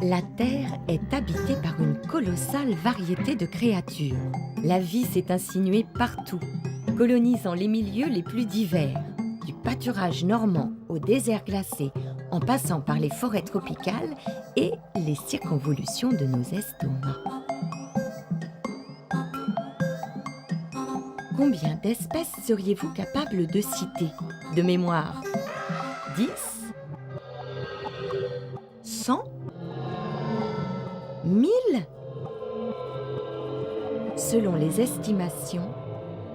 La Terre est habitée par une colossale variété de créatures. La vie s'est insinuée partout, colonisant les milieux les plus divers, du pâturage normand au désert glacé, en passant par les forêts tropicales et les circonvolutions de nos estomacs. Combien d'espèces seriez-vous capable de citer, de mémoire? 10? 100? 1000? Selon les estimations,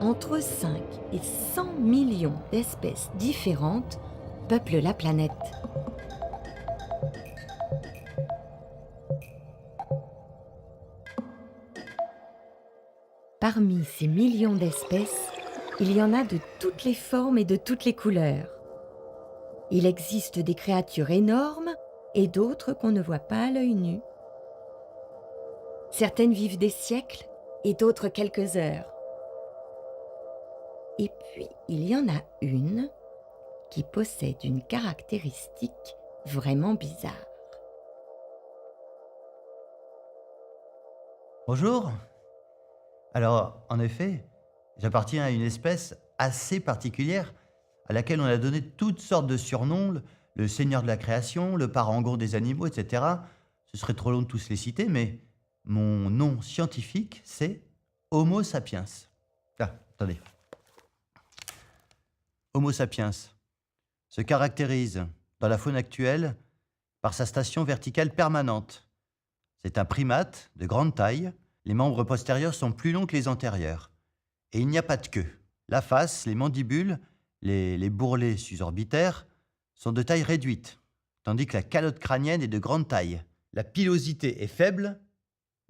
entre 5 et 100 millions d'espèces différentes peuplent la planète. Parmi ces millions d'espèces, il y en a de toutes les formes et de toutes les couleurs. Il existe des créatures énormes et d'autres qu'on ne voit pas à l'œil nu. Certaines vivent des siècles et d'autres quelques heures. Et puis, il y en a une qui possède une caractéristique vraiment bizarre. Bonjour. Alors, en effet, j'appartiens à une espèce assez particulière à laquelle on a donné toutes sortes de surnoms, le seigneur de la création, le parangon des animaux, etc. Ce serait trop long de tous les citer, mais mon nom scientifique, c'est Homo sapiens. Ah, attendez. Homo sapiens se caractérise dans la faune actuelle par sa station verticale permanente. C'est un primate de grande taille. Les membres postérieurs sont plus longs que les antérieurs. Et il n'y a pas de queue. La face, les mandibules, les bourrelets susorbitaires sont de taille réduite, tandis que la calotte crânienne est de grande taille. La pilosité est faible,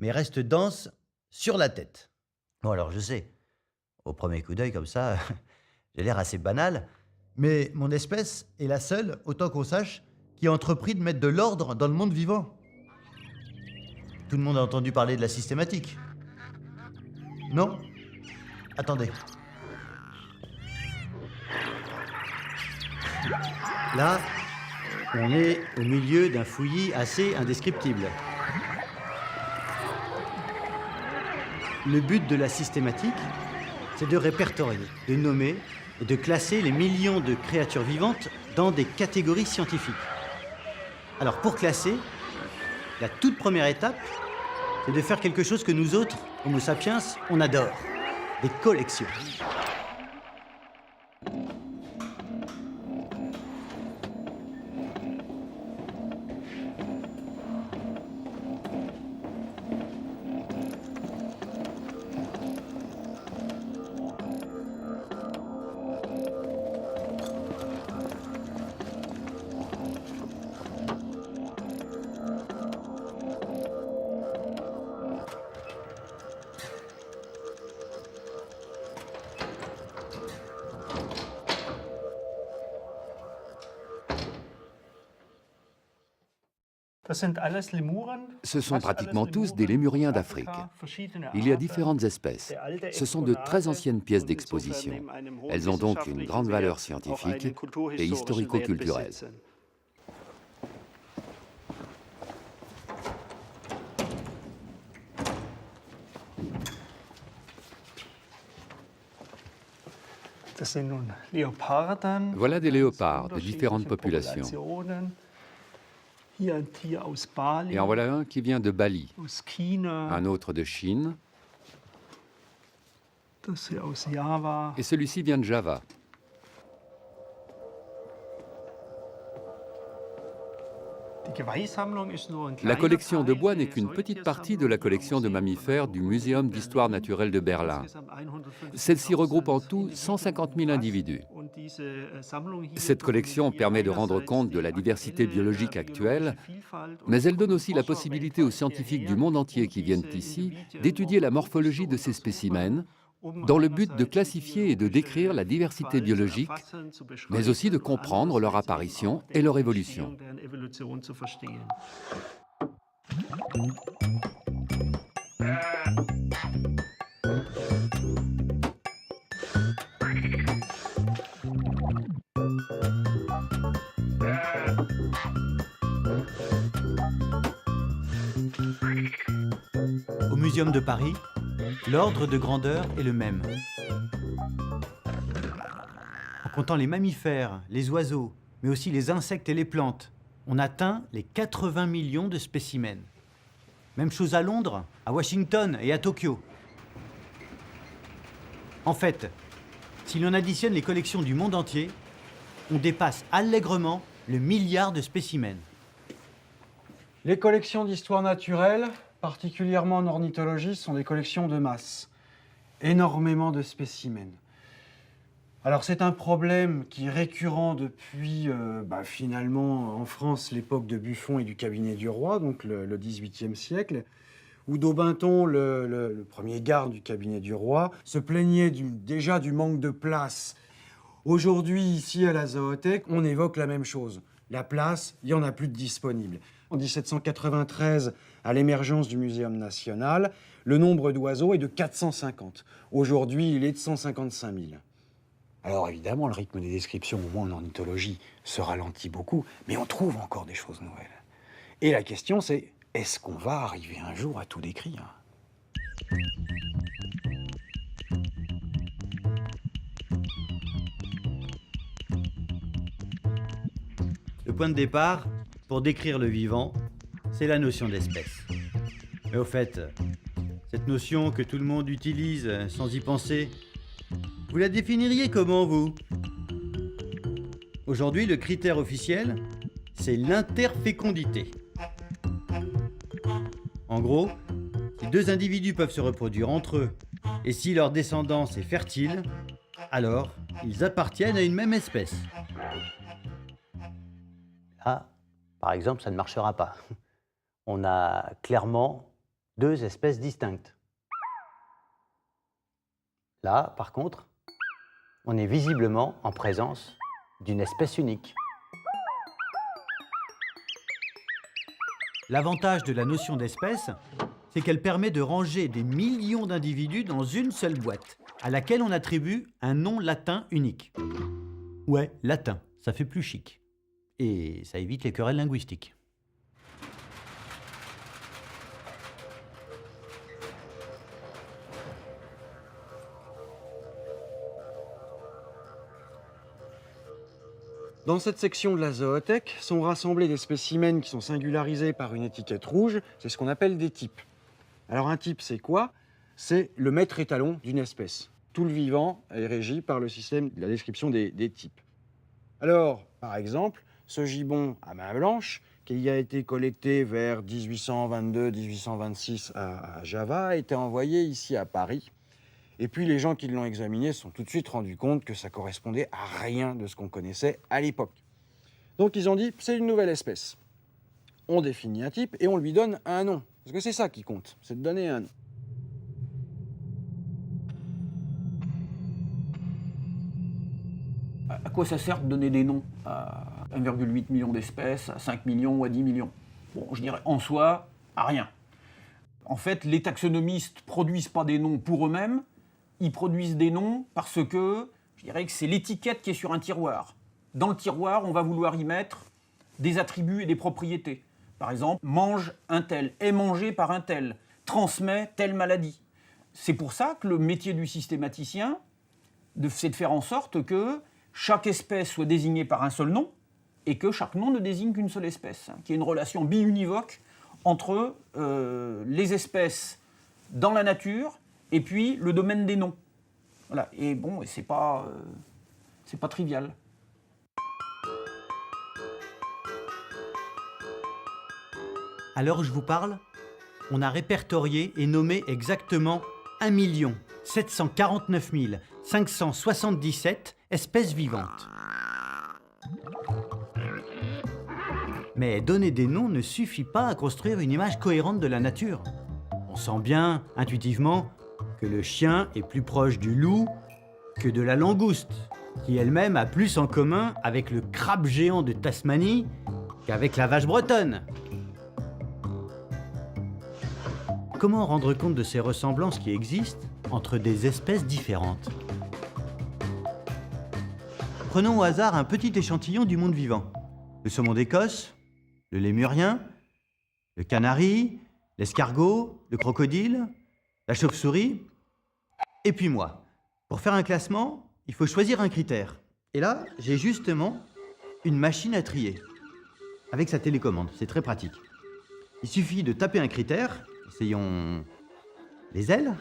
mais reste dense sur la tête. Bon alors je sais, au premier coup d'œil comme ça, j'ai l'air assez banal, mais mon espèce est la seule, autant qu'on sache, qui a entrepris de mettre de l'ordre dans le monde vivant. Tout le monde a entendu parler de la systématique. Non? Attendez. Là, on est au milieu d'un fouillis assez indescriptible. Le but de la systématique, c'est de répertorier, de nommer et de classer les millions de créatures vivantes dans des catégories scientifiques. Alors pour classer, la toute première étape, c'est de faire quelque chose que nous autres, Homo sapiens, on adore. Des collections. Ce sont pratiquement tous des lémuriens d'Afrique. Il y a différentes espèces. Ce sont de très anciennes pièces d'exposition. Elles ont donc une grande valeur scientifique et historico-culturelle. Voilà des léopards de différentes populations. Et en voilà un qui vient de Bali, un autre de Chine, et celui-ci vient de Java. La collection de bois n'est qu'une petite partie de la collection de mammifères du Muséum d'histoire naturelle de Berlin. Celle-ci regroupe en tout 150 000 individus. Cette collection permet de rendre compte de la diversité biologique actuelle, mais elle donne aussi la possibilité aux scientifiques du monde entier qui viennent ici d'étudier la morphologie de ces spécimens, dans le but de classifier et de décrire la diversité biologique, mais aussi de comprendre leur apparition et leur évolution. Muséum de Paris, l'ordre de grandeur est le même. En comptant les mammifères, les oiseaux, mais aussi les insectes et les plantes, on atteint les 80 millions de spécimens. Même chose à Londres, à Washington et à Tokyo. En fait, si l'on additionne les collections du monde entier, on dépasse allègrement le milliard de spécimens. Les collections d'histoire naturelle, particulièrement en ornithologie, sont des collections de masse. Énormément de spécimens. Alors c'est un problème qui est récurrent depuis, finalement, en France, l'époque de Buffon et du cabinet du roi, donc le XVIIIe siècle, où Daubenton, le premier garde du cabinet du roi, se plaignait déjà du manque de place. Aujourd'hui, ici à la Zoothèque, on évoque la même chose. La place, il n'y en a plus de disponible. En 1793, à l'émergence du Muséum national, le nombre d'oiseaux est de 450. Aujourd'hui, il est de 155 000. Alors évidemment, le rythme des descriptions, au moins en ornithologie, se ralentit beaucoup, mais on trouve encore des choses nouvelles. Et la question c'est, est-ce qu'on va arriver un jour à tout décrire ? Le point de départ, pour décrire le vivant, c'est la notion d'espèce. Mais au fait, cette notion que tout le monde utilise sans y penser, vous la définiriez comment, vous ? Aujourd'hui, le critère officiel, c'est l'interfécondité. En gros, si deux individus peuvent se reproduire entre eux, et si leur descendance est fertile, alors ils appartiennent à une même espèce. Là, par exemple, ça ne marchera pas. On a clairement deux espèces distinctes. Là, par contre, on est visiblement en présence d'une espèce unique. L'avantage de la notion d'espèce, c'est qu'elle permet de ranger des millions d'individus dans une seule boîte, à laquelle on attribue un nom latin unique. Ouais, latin, ça fait plus chic. Et ça évite les querelles linguistiques. Dans cette section de la zoothèque sont rassemblés des spécimens qui sont singularisés par une étiquette rouge, c'est ce qu'on appelle des types. Alors un type, c'est quoi ? C'est le maître étalon d'une espèce. Tout le vivant est régi par le système de la description des types. Alors, par exemple, ce gibbon à main blanche, qui a été collecté vers 1822-1826 à Java, a été envoyé ici à Paris. Et puis les gens qui l'ont examiné se sont tout de suite rendus compte que ça correspondait à rien de ce qu'on connaissait à l'époque. Donc ils ont dit, c'est une nouvelle espèce. On définit un type et on lui donne un nom. Parce que c'est ça qui compte, c'est de donner un nom. À quoi ça sert de donner des noms à 1,8 million d'espèces, à 5 millions ou à 10 millions ? Bon, je dirais en soi, à rien. En fait, les taxonomistes produisent pas des noms pour eux-mêmes, ils produisent des noms parce que, je dirais que c'est l'étiquette qui est sur un tiroir. Dans le tiroir, on va vouloir y mettre des attributs et des propriétés. Par exemple, mange un tel, est mangé par un tel, transmet telle maladie. C'est pour ça que le métier du systématicien, c'est de faire en sorte que chaque espèce soit désignée par un seul nom et que chaque nom ne désigne qu'une seule espèce, qu'il y ait une relation biunivoque entre les espèces dans la nature et puis le domaine des noms. Voilà. Et bon, c'est pas trivial. À l'heure où je vous parle, on a répertorié et nommé exactement 1 749 577 espèces vivantes. Mais donner des noms ne suffit pas à construire une image cohérente de la nature. On sent bien, intuitivement, que le chien est plus proche du loup que de la langouste, qui elle-même a plus en commun avec le crabe géant de Tasmanie qu'avec la vache bretonne. Comment rendre compte de ces ressemblances qui existent entre des espèces différentes ? Prenons au hasard un petit échantillon du monde vivant. Le saumon d'Écosse, le lémurien, le canari, l'escargot, le crocodile, la chauve-souris, et puis moi. Pour faire un classement, il faut choisir un critère. Et là, j'ai justement une machine à trier. Avec sa télécommande, c'est très pratique. Il suffit de taper un critère, essayons les ailes.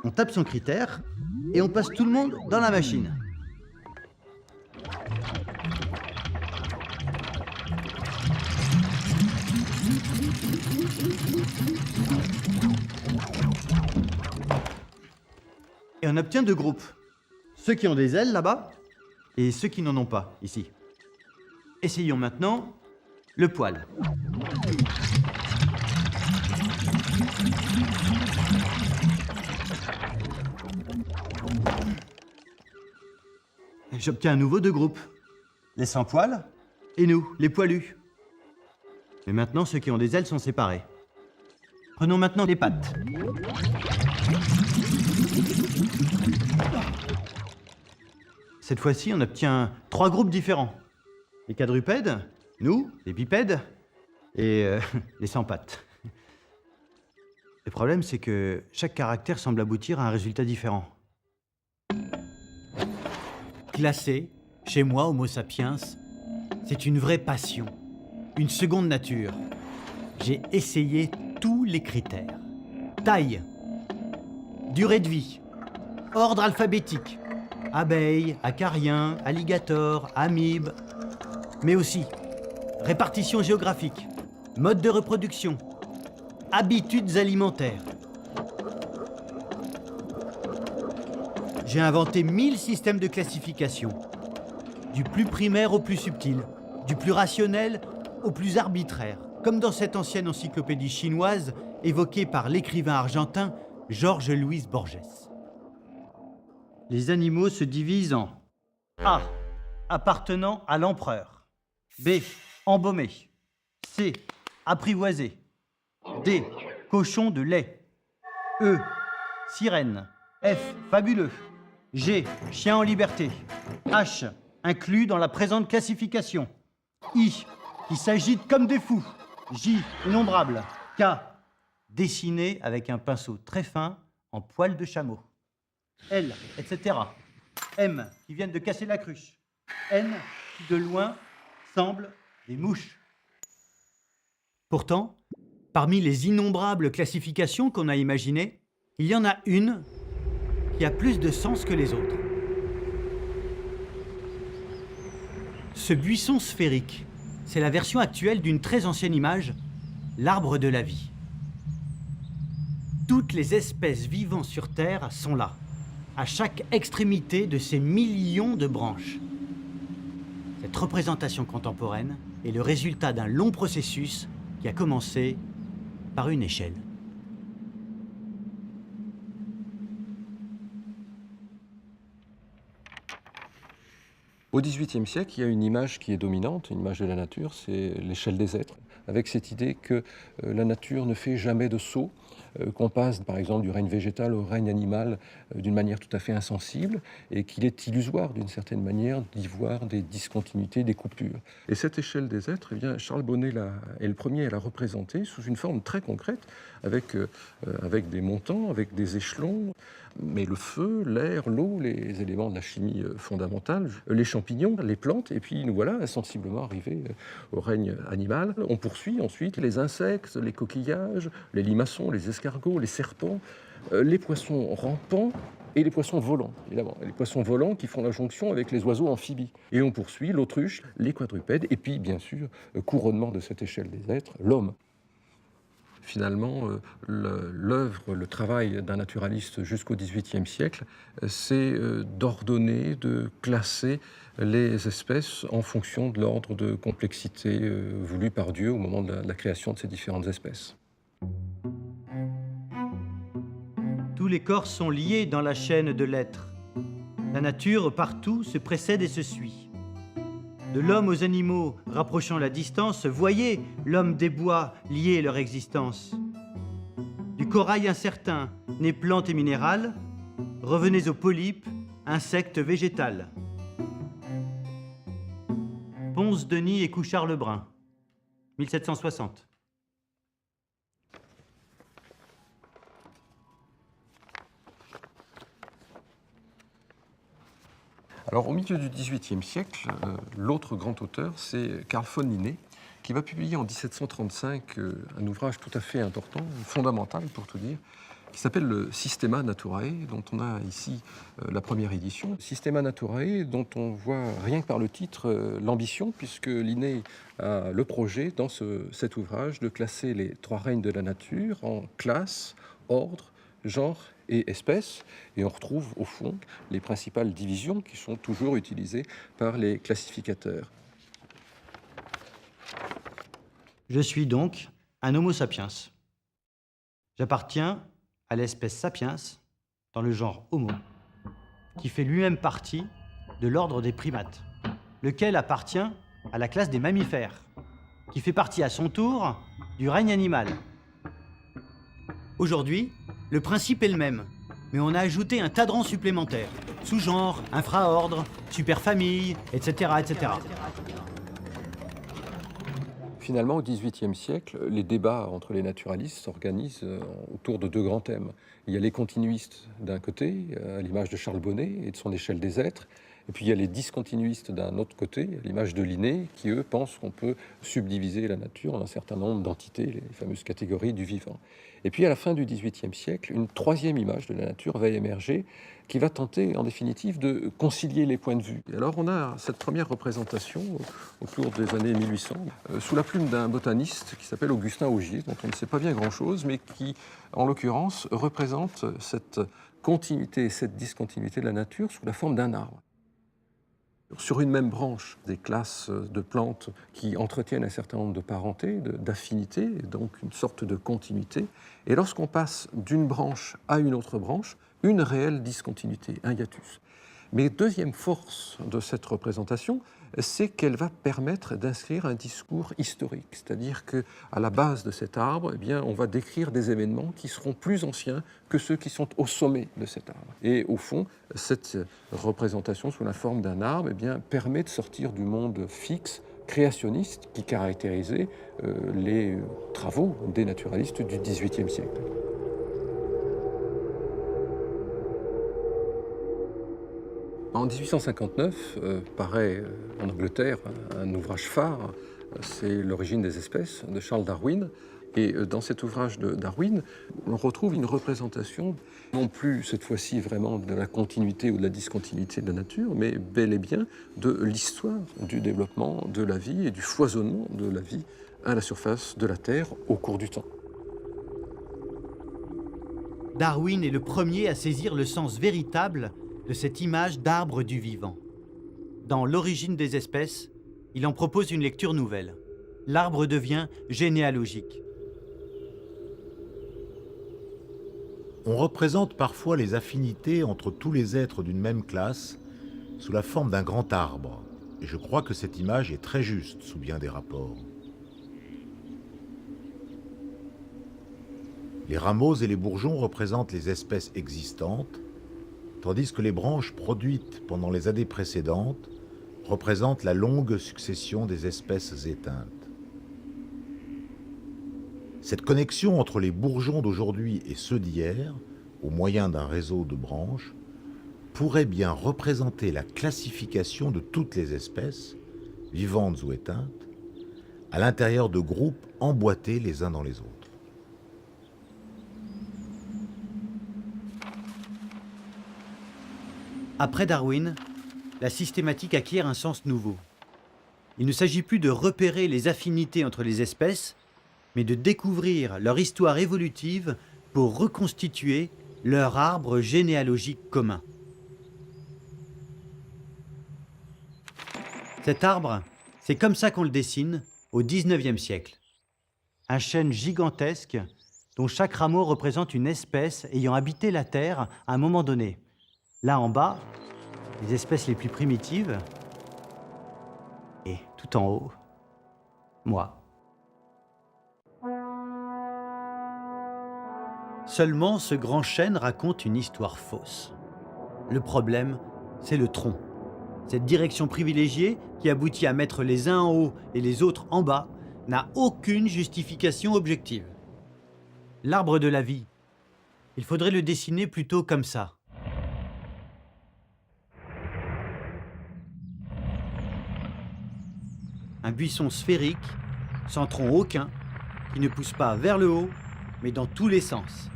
On tape son critère et on passe tout le monde dans la machine. Et on obtient deux groupes. Ceux qui ont des ailes là-bas et ceux qui n'en ont pas ici. Essayons maintenant le poil. J'obtiens à nouveau deux groupes. Les sans poils et nous, les poilus. Mais maintenant, ceux qui ont des ailes sont séparés. Prenons maintenant les pattes. Cette fois-ci, on obtient trois groupes différents. Les quadrupèdes, nous, les bipèdes, et les sans pattes. Le problème, c'est que chaque caractère semble aboutir à un résultat différent. Classer, chez moi, Homo sapiens, c'est une vraie passion, une seconde nature. J'ai essayé tous les critères. Taille, durée de vie, ordre alphabétique, abeilles, acariens, alligators, amibes, mais aussi répartition géographique, mode de reproduction, habitudes alimentaires. J'ai inventé 1000 systèmes de classification, du plus primaire au plus subtil, du plus rationnel au plus arbitraire, comme dans cette ancienne encyclopédie chinoise évoquée par l'écrivain argentin Jorge Luis Borges. Les animaux se divisent en A. Appartenant à l'empereur. B. Embaumé. C. Apprivoisé. D. Cochon de lait. E. Sirène. F. Fabuleux. G. Chien en liberté. H. Inclus dans la présente classification. I. Qui s'agitent comme des fous. J. Innombrable. K. Dessiné avec un pinceau très fin en poil de chameau. L. Etc. M. Qui viennent de casser la cruche. N. Qui de loin semblent des mouches. Pourtant, parmi les innombrables classifications qu'on a imaginées, il y en a une qui a plus de sens que les autres. Ce buisson sphérique, c'est la version actuelle d'une très ancienne image, l'arbre de la vie. Toutes les espèces vivant sur Terre sont là, à chaque extrémité de ces millions de branches. Cette représentation contemporaine est le résultat d'un long processus qui a commencé par une échelle. Au XVIIIe siècle, il y a une image qui est dominante, une image de la nature, c'est l'échelle des êtres, avec cette idée que la nature ne fait jamais de saut, qu'on passe par exemple du règne végétal au règne animal d'une manière tout à fait insensible, et qu'il est illusoire d'une certaine manière d'y voir des discontinuités, des coupures. Et cette échelle des êtres, eh bien, Charles Bonnet est le premier à la représenter sous une forme très concrète, avec des montants, avec des échelons. Mais le feu, l'air, l'eau, les éléments de la chimie fondamentale, les champignons, les plantes, et puis nous voilà insensiblement arrivés au règne animal. On poursuit ensuite les insectes, les coquillages, les limaçons, les escargots, les serpents, les poissons rampants et les poissons volants, évidemment. Les poissons volants qui font la jonction avec les oiseaux amphibies. Et on poursuit l'autruche, les quadrupèdes, et puis bien sûr, couronnement de cette échelle des êtres, l'homme. Finalement, l'œuvre, le travail d'un naturaliste jusqu'au XVIIIe siècle, c'est d'ordonner, de classer les espèces en fonction de l'ordre de complexité voulu par Dieu au moment de la création de ces différentes espèces. Tous les corps sont liés dans la chaîne de l'être. La nature, partout, se précède et se suit. De l'homme aux animaux, rapprochant la distance, voyez l'homme des bois lier leur existence. Du corail incertain, né plante et minérale, revenez aux polypes, insectes végétales. Ponce Denis et Couchard Lebrun, 1760. Alors, au milieu du XVIIIe siècle, l'autre grand auteur, c'est Carl von Linné, qui va publier en 1735 un ouvrage tout à fait important, fondamental pour tout dire, qui s'appelle le Systema Naturae, dont on a ici la première édition. Systema Naturae, dont on voit rien que par le titre l'ambition, puisque Linné a le projet, dans cet ouvrage, de classer les trois règnes de la nature en classes, ordres, genres et espèces. Et on retrouve, au fond, les principales divisions qui sont toujours utilisées par les classificateurs. Je suis donc un Homo sapiens. J'appartiens à l'espèce sapiens, dans le genre Homo, qui fait lui-même partie de l'ordre des primates, lequel appartient à la classe des mammifères, qui fait partie à son tour du règne animal. Aujourd'hui, le principe est le même, mais on a ajouté un tas de rangs supplémentaires, sous-genres, infra-ordres, superfamilles, etc., etc. Finalement, au XVIIIe siècle, les débats entre les naturalistes s'organisent autour de deux grands thèmes. Il y a les continuistes d'un côté, à l'image de Charles Bonnet et de son échelle des êtres, et puis il y a les discontinuistes d'un autre côté, à l'image de Linné, qui eux pensent qu'on peut subdiviser la nature en un certain nombre d'entités, les fameuses catégories du vivant. Et puis à la fin du XVIIIe siècle, une troisième image de la nature va émerger, qui va tenter en définitive de concilier les points de vue. Et alors on a cette première représentation autour des années 1800, sous la plume d'un botaniste qui s'appelle Augustin Augier, dont on ne sait pas bien grand-chose, mais qui, en l'occurrence, représente cette continuité et cette discontinuité de la nature sous la forme d'un arbre. Sur une même branche, des classes de plantes qui entretiennent un certain nombre de parentés, d'affinités, et donc une sorte de continuité. Et lorsqu'on passe d'une branche à une autre branche, une réelle discontinuité, un hiatus. Mais deuxième force de cette représentation, c'est qu'elle va permettre d'inscrire un discours historique. C'est-à-dire qu'à la base de cet arbre, eh bien, on va décrire des événements qui seront plus anciens que ceux qui sont au sommet de cet arbre. Et au fond, cette représentation sous la forme d'un arbre eh bien, permet de sortir du monde fixe, créationniste, qui caractérisait les travaux des naturalistes du XVIIIe siècle. En 1859, paraît en Angleterre un ouvrage phare, c'est L'origine des espèces de Charles Darwin. Et dans cet ouvrage de Darwin, on retrouve une représentation, non plus cette fois-ci vraiment de la continuité ou de la discontinuité de la nature, mais bel et bien de l'histoire du développement de la vie et du foisonnement de la vie à la surface de la Terre au cours du temps. Darwin est le premier à saisir le sens véritable de cette image d'arbre du vivant. Dans L'origine des espèces, il en propose une lecture nouvelle. L'arbre devient généalogique. On représente parfois les affinités entre tous les êtres d'une même classe sous la forme d'un grand arbre, et je crois que cette image est très juste sous bien des rapports. Les rameaux et les bourgeons représentent les espèces existantes, tandis que les branches produites pendant les années précédentes représentent la longue succession des espèces éteintes. Cette connexion entre les bourgeons d'aujourd'hui et ceux d'hier, au moyen d'un réseau de branches, pourrait bien représenter la classification de toutes les espèces, vivantes ou éteintes, à l'intérieur de groupes emboîtés les uns dans les autres. Après Darwin, la systématique acquiert un sens nouveau. Il ne s'agit plus de repérer les affinités entre les espèces, mais de découvrir leur histoire évolutive pour reconstituer leur arbre généalogique commun. Cet arbre, c'est comme ça qu'on le dessine au XIXe siècle. Un chêne gigantesque dont chaque rameau représente une espèce ayant habité la Terre à un moment donné. Là en bas, les espèces les plus primitives, et tout en haut, moi. Seulement, ce grand chêne raconte une histoire fausse. Le problème, c'est le tronc. Cette direction privilégiée, qui aboutit à mettre les uns en haut et les autres en bas, n'a aucune justification objective. L'arbre de la vie, il faudrait le dessiner plutôt comme ça. un buisson sphérique, sans tronc aucun, qui ne pousse pas vers le haut, mais dans tous les sens.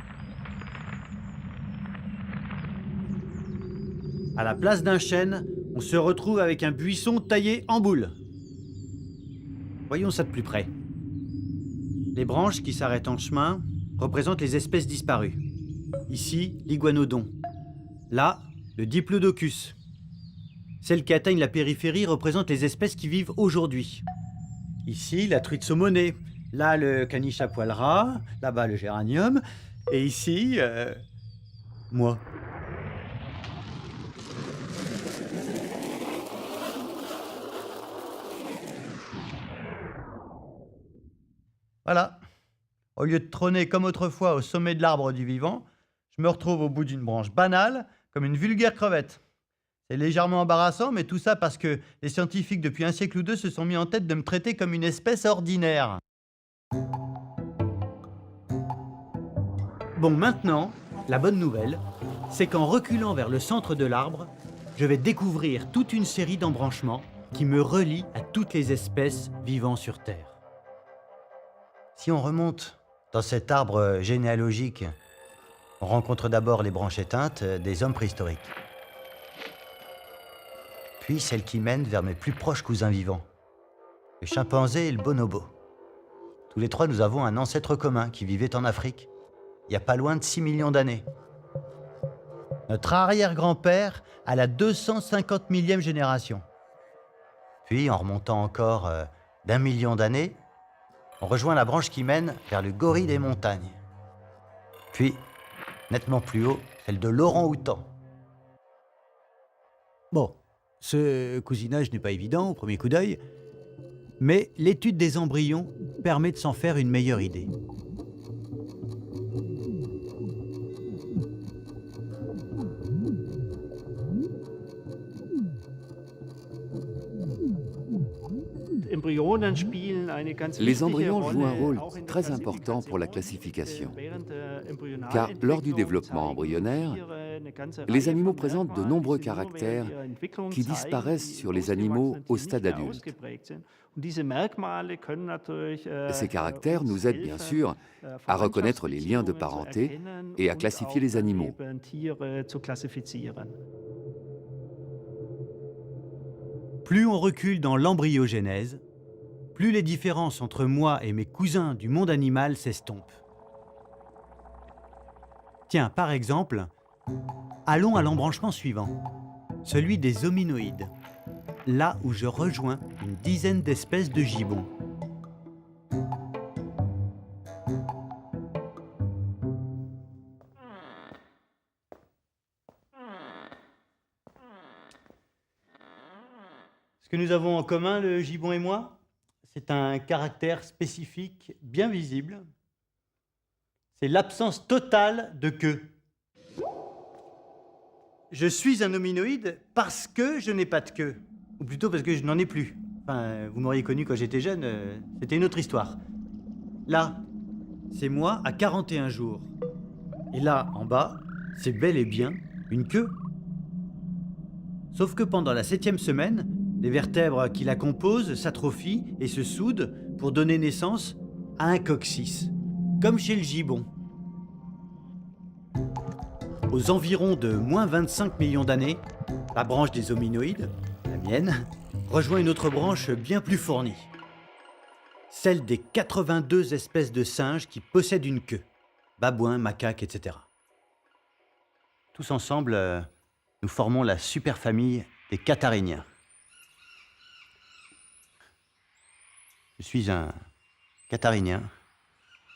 À la place d'un chêne, on se retrouve avec un buisson taillé en boule. Voyons ça de plus près. Les branches qui s'arrêtent en chemin représentent les espèces disparues. Ici, l'iguanodon. Là, le diplodocus. Celles qui atteignent la périphérie représentent les espèces qui vivent aujourd'hui. Ici, la truite saumonée. Là, le caniche à poil ras. Là-bas, le géranium. Et ici, moi. Voilà. Au lieu de trôner comme autrefois au sommet de l'arbre du vivant, je me retrouve au bout d'une branche banale, comme une vulgaire crevette. C'est légèrement embarrassant, mais tout ça parce que les scientifiques, depuis un siècle ou deux, se sont mis en tête de me traiter comme une espèce ordinaire. Bon, maintenant, la bonne nouvelle, c'est qu'en reculant vers le centre de l'arbre, je vais découvrir toute une série d'embranchements qui me relient à toutes les espèces vivant sur Terre. Si on remonte dans cet arbre généalogique, on rencontre d'abord les branches éteintes des hommes préhistoriques. Puis celles qui mènent vers mes plus proches cousins vivants, le chimpanzé et le bonobo. Tous les trois, nous avons un ancêtre commun qui vivait en Afrique, il n'y a pas loin de 6 millions d'années. Notre arrière-grand-père à la 250 millième génération. Puis, en remontant encore d'1 million d'années, on rejoint la branche qui mène vers le gorille des montagnes. Puis, nettement plus haut, celle de l'orang-outan. Bon, ce cousinage n'est pas évident au premier coup d'œil, mais l'étude des embryons permet de s'en faire une meilleure idée. Les embryons jouent un rôle très important pour la classification, car lors du développement embryonnaire, les animaux présentent de nombreux caractères qui disparaissent sur les animaux au stade adulte. Ces caractères nous aident bien sûr à reconnaître les liens de parenté et à classifier les animaux. Plus on recule dans l'embryogénèse, plus les différences entre moi et mes cousins du monde animal s'estompent. Tiens, par exemple, allons à l'embranchement suivant, celui des hominoïdes, là où je rejoins une dizaine d'espèces de gibbons. Ce que nous avons en commun, le gibbon et moi, c'est un caractère spécifique bien visible. C'est l'absence totale de queue. Je suis un hominoïde parce que je n'ai pas de queue. Ou plutôt parce que je n'en ai plus. Enfin, vous m'auriez connu quand j'étais jeune, c'était une autre histoire. Là, c'est moi à 41 jours. Et là, en bas, c'est bel et bien une queue. Sauf que pendant la 7e semaine, les vertèbres qui la composent s'atrophient et se soudent pour donner naissance à un coccyx, comme chez le gibbon. Aux environs de moins 25 millions d'années, la branche des hominoïdes, la mienne, rejoint une autre branche bien plus fournie. Celle des 82 espèces de singes qui possèdent une queue, babouins, macaques, etc. Tous ensemble, nous formons la superfamille des cathariniens. Je suis un catharinien,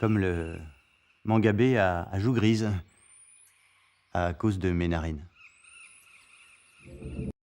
comme le mangabé à joues grises, à cause de mes narines.